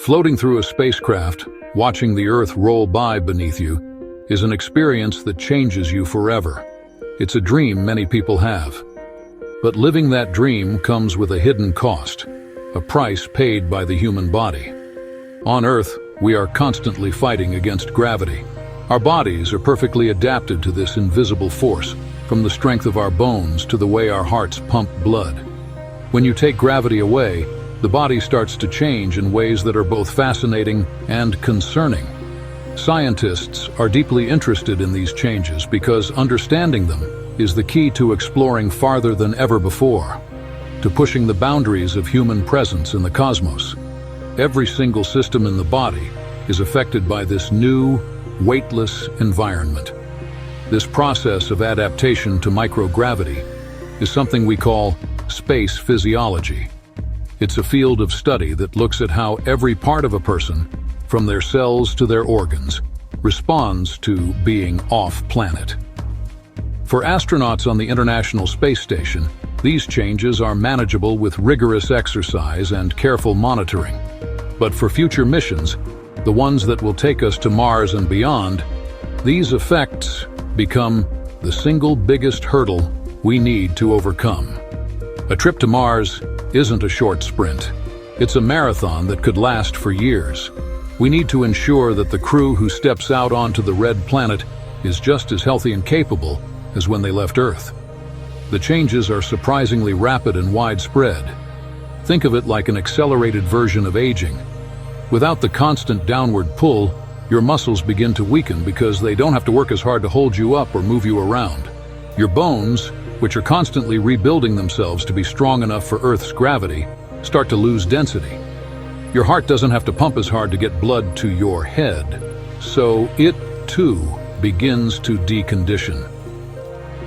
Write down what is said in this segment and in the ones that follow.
Floating through a spacecraft, watching the Earth roll by beneath you, is an experience that changes you forever. It's a dream many people have. But living that dream comes with a hidden cost, a price paid by the human body. On Earth, we are constantly fighting against gravity. Our bodies are perfectly adapted to this invisible force, from the strength of our bones to the way our hearts pump blood. When you take gravity away, the body starts to change in ways that are both fascinating and concerning. Scientists are deeply interested in these changes because understanding them is the key to exploring farther than ever before, to pushing the boundaries of human presence in the cosmos. Every single system in the body is affected by this new, weightless environment. This process of adaptation to microgravity is something we call space physiology. It's a field of study that looks at how every part of a person, from their cells to their organs, responds to being off-planet. For astronauts on the International Space Station, these changes are manageable with rigorous exercise and careful monitoring. But for future missions, the ones that will take us to Mars and beyond, these effects become the single biggest hurdle we need to overcome. A trip to Mars isn't a short sprint. It's a marathon that could last for years. We need to ensure that the crew who steps out onto the red planet is just as healthy and capable as when they left Earth. The changes are surprisingly rapid and widespread. Think of it like an accelerated version of aging. Without the constant downward pull, your muscles begin to weaken because they don't have to work as hard to hold you up or move you around. Your bones, which are constantly rebuilding themselves to be strong enough for Earth's gravity, start to lose density. Your heart doesn't have to pump as hard to get blood to your head, so it, too, begins to decondition.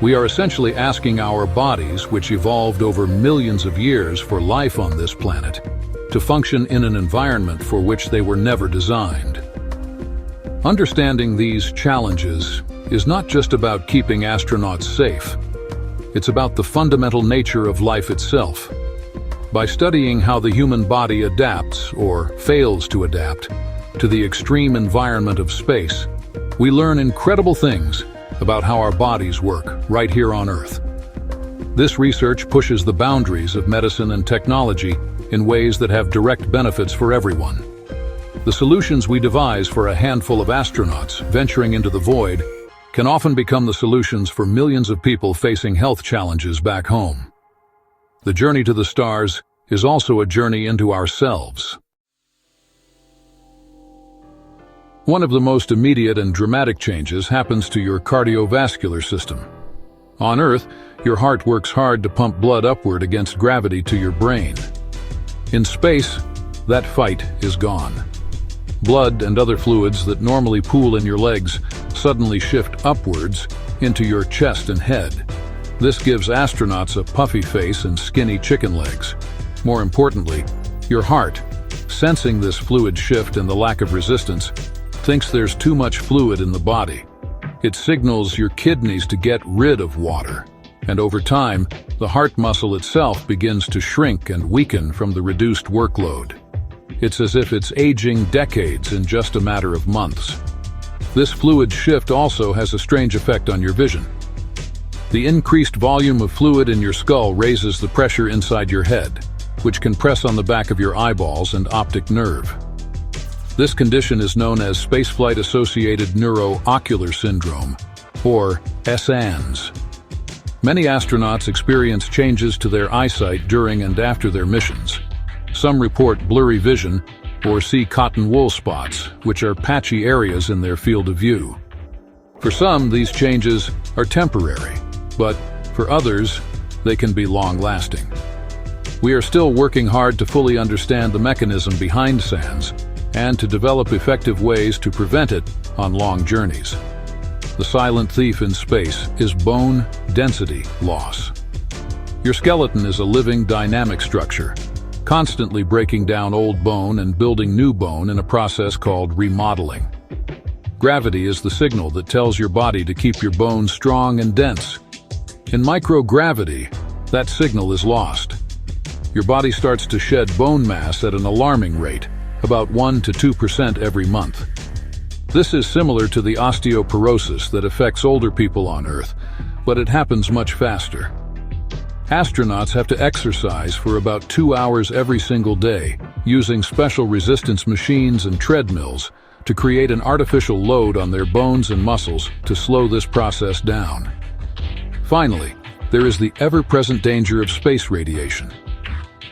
We are essentially asking our bodies, which evolved over millions of years for life on this planet, to function in an environment for which they were never designed. Understanding these challenges is not just about keeping astronauts safe. It's about the fundamental nature of life itself. By studying how the human body adapts, or fails to adapt, to the extreme environment of space, we learn incredible things about how our bodies work right here on Earth. This research pushes the boundaries of medicine and technology in ways that have direct benefits for everyone. The solutions we devise for a handful of astronauts venturing into the void can often become the solutions for millions of people facing health challenges back home. The journey to the stars is also a journey into ourselves. One of the most immediate and dramatic changes happens to your cardiovascular system. On Earth, your heart works hard to pump blood upward against gravity to your brain. In space, that fight is gone. Blood and other fluids that normally pool in your legs suddenly shift upwards into your chest and head. This gives astronauts a puffy face and skinny chicken legs. More importantly, your heart, sensing this fluid shift and the lack of resistance, thinks there's too much fluid in the body. It signals your kidneys to get rid of water, and over time, the heart muscle itself begins to shrink and weaken from the reduced workload. It's as if it's aging decades in just a matter of months. This fluid shift also has a strange effect on your vision. The increased volume of fluid in your skull raises the pressure inside your head, which can press on the back of your eyeballs and optic nerve. This condition is known as spaceflight-associated neuroocular syndrome, or SANS. Many astronauts experience changes to their eyesight during and after their missions. Some report blurry vision or see cotton wool spots, which are patchy areas in their field of view. For some, these changes are temporary, but for others, they can be long-lasting. We are still working hard to fully understand the mechanism behind SANS and to develop effective ways to prevent it on long journeys. The silent thief in space is bone density loss. Your skeleton is a living, dynamic structure, constantly breaking down old bone and building new bone in a process called remodeling. Gravity is the signal that tells your body to keep your bones strong and dense. In microgravity, that signal is lost. Your body starts to shed bone mass at an alarming rate, about 1 to 2% every month. This is similar to the osteoporosis that affects older people on Earth, but it happens much faster. Astronauts have to exercise for about 2 hours every single day, using special resistance machines and treadmills to create an artificial load on their bones and muscles to slow this process down. Finally, there is the ever-present danger of space radiation.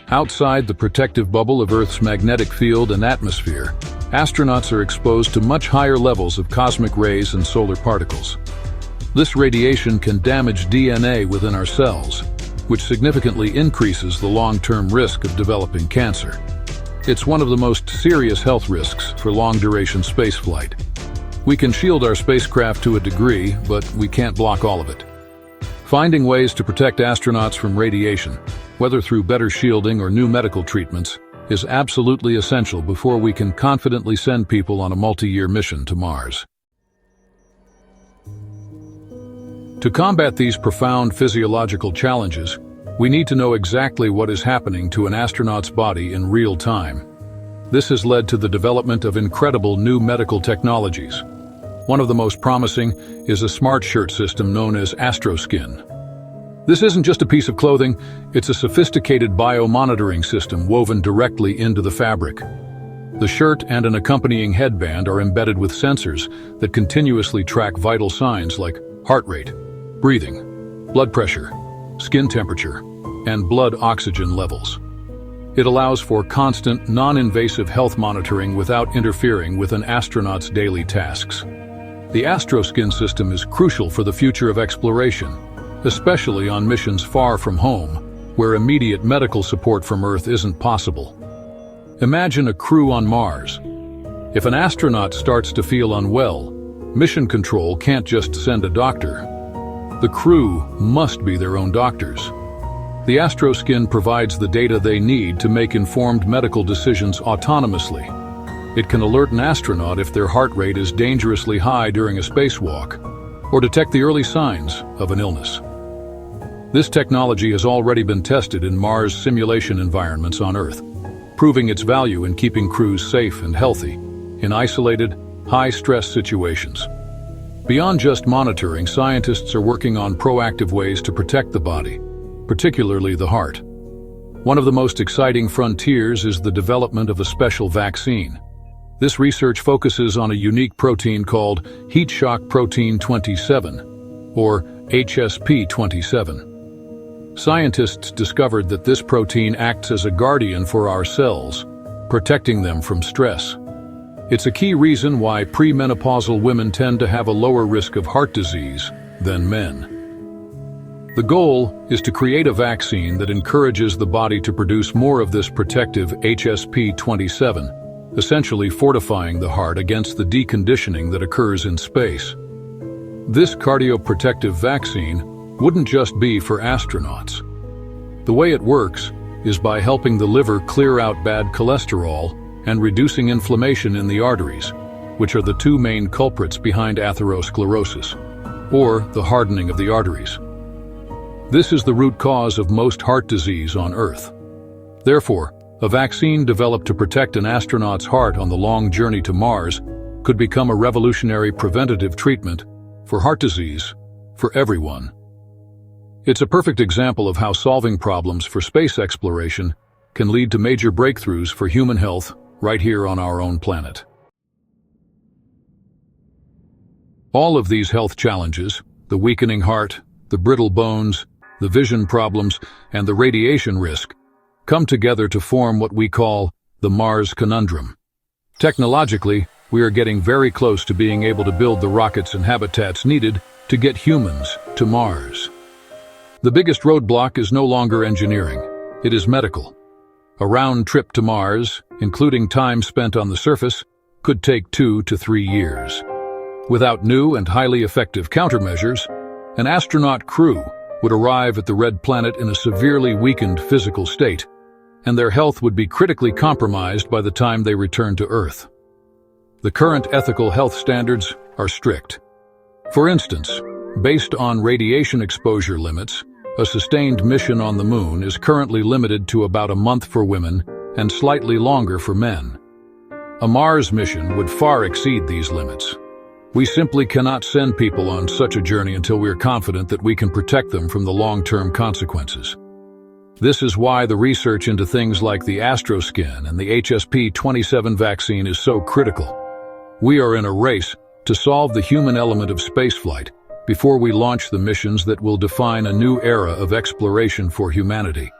Outside the protective bubble of Earth's magnetic field and atmosphere, astronauts are exposed to much higher levels of cosmic rays and solar particles. This radiation can damage DNA within our cells, which significantly increases the long-term risk of developing cancer. It's one of the most serious health risks for long-duration spaceflight. We can shield our spacecraft to a degree, but we can't block all of it. Finding ways to protect astronauts from radiation, whether through better shielding or new medical treatments, is absolutely essential before we can confidently send people on a multi-year mission to Mars. To combat these profound physiological challenges, we need to know exactly what is happening to an astronaut's body in real time. This has led to the development of incredible new medical technologies. One of the most promising is a smart shirt system known as Astroskin. This isn't just a piece of clothing, it's a sophisticated biomonitoring system woven directly into the fabric. The shirt and an accompanying headband are embedded with sensors that continuously track vital signs like heart rate, breathing, blood pressure, skin temperature, and blood oxygen levels. It allows for constant, non-invasive health monitoring without interfering with an astronaut's daily tasks. The Astroskin system is crucial for the future of exploration, especially on missions far from home, where immediate medical support from Earth isn't possible. Imagine a crew on Mars. If an astronaut starts to feel unwell, mission control can't just send a doctor. The crew must be their own doctors. The Astroskin provides the data they need to make informed medical decisions autonomously. It can alert an astronaut if their heart rate is dangerously high during a spacewalk, or detect the early signs of an illness. This technology has already been tested in Mars simulation environments on Earth, proving its value in keeping crews safe and healthy in isolated, high-stress situations. Beyond just monitoring, scientists are working on proactive ways to protect the body, particularly the heart. One of the most exciting frontiers is the development of a special vaccine. This research focuses on a unique protein called heat shock protein 27, or HSP27. Scientists discovered that this protein acts as a guardian for our cells, protecting them from stress. It's a key reason why premenopausal women tend to have a lower risk of heart disease than men. The goal is to create a vaccine that encourages the body to produce more of this protective HSP27, essentially fortifying the heart against the deconditioning that occurs in space. This cardioprotective vaccine wouldn't just be for astronauts. The way it works is by helping the liver clear out bad cholesterol and reducing inflammation in the arteries, which are the two main culprits behind atherosclerosis, or the hardening of the arteries. This is the root cause of most heart disease on Earth. Therefore, a vaccine developed to protect an astronaut's heart on the long journey to Mars could become a revolutionary preventative treatment for heart disease for everyone. It's a perfect example of how solving problems for space exploration can lead to major breakthroughs for human health right here on our own planet. All of these health challenges, the weakening heart, the brittle bones, the vision problems, and the radiation risk, come together to form what we call the Mars conundrum. Technologically, we are getting very close to being able to build the rockets and habitats needed to get humans to Mars. The biggest roadblock is no longer engineering, it is medical. A round trip to Mars, including time spent on the surface, could take 2 to 3 years. Without new and highly effective countermeasures, an astronaut crew would arrive at the red planet in a severely weakened physical state, and their health would be critically compromised by the time they return to Earth. The current ethical health standards are strict. For instance, based on radiation exposure limits, a sustained mission on the Moon is currently limited to about a month for women and slightly longer for men. A Mars mission would far exceed these limits. We simply cannot send people on such a journey until we are confident that we can protect them from the long-term consequences. This is why the research into things like the Astroskin and the HSP-27 vaccine is so critical. We are in a race to solve the human element of spaceflight before we launch the missions that will define a new era of exploration for humanity.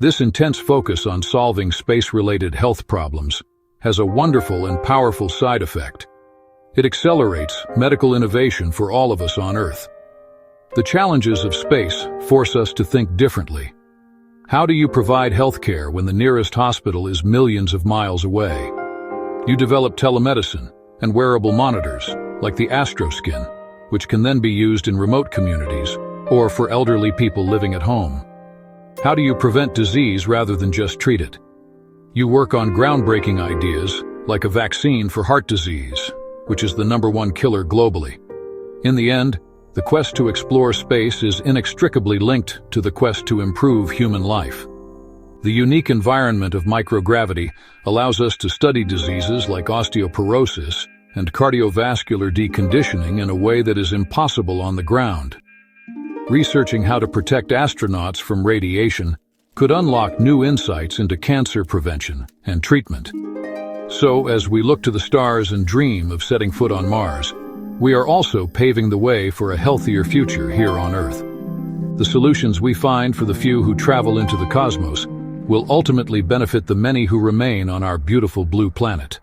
This intense focus on solving space-related health problems has a wonderful and powerful side effect. It accelerates medical innovation for all of us on Earth. The challenges of space force us to think differently. How do you provide healthcare when the nearest hospital is millions of miles away? You develop telemedicine and wearable monitors, like the Astroskin, which can then be used in remote communities or for elderly people living at home. How do you prevent disease rather than just treat it? You work on groundbreaking ideas, like a vaccine for heart disease, which is the #1 killer globally. In the end, the quest to explore space is inextricably linked to the quest to improve human life. The unique environment of microgravity allows us to study diseases like osteoporosis and cardiovascular deconditioning in a way that is impossible on the ground. Researching how to protect astronauts from radiation could unlock new insights into cancer prevention and treatment. So, as we look to the stars and dream of setting foot on Mars, we are also paving the way for a healthier future here on Earth. The solutions we find for the few who travel into the cosmos will ultimately benefit the many who remain on our beautiful blue planet.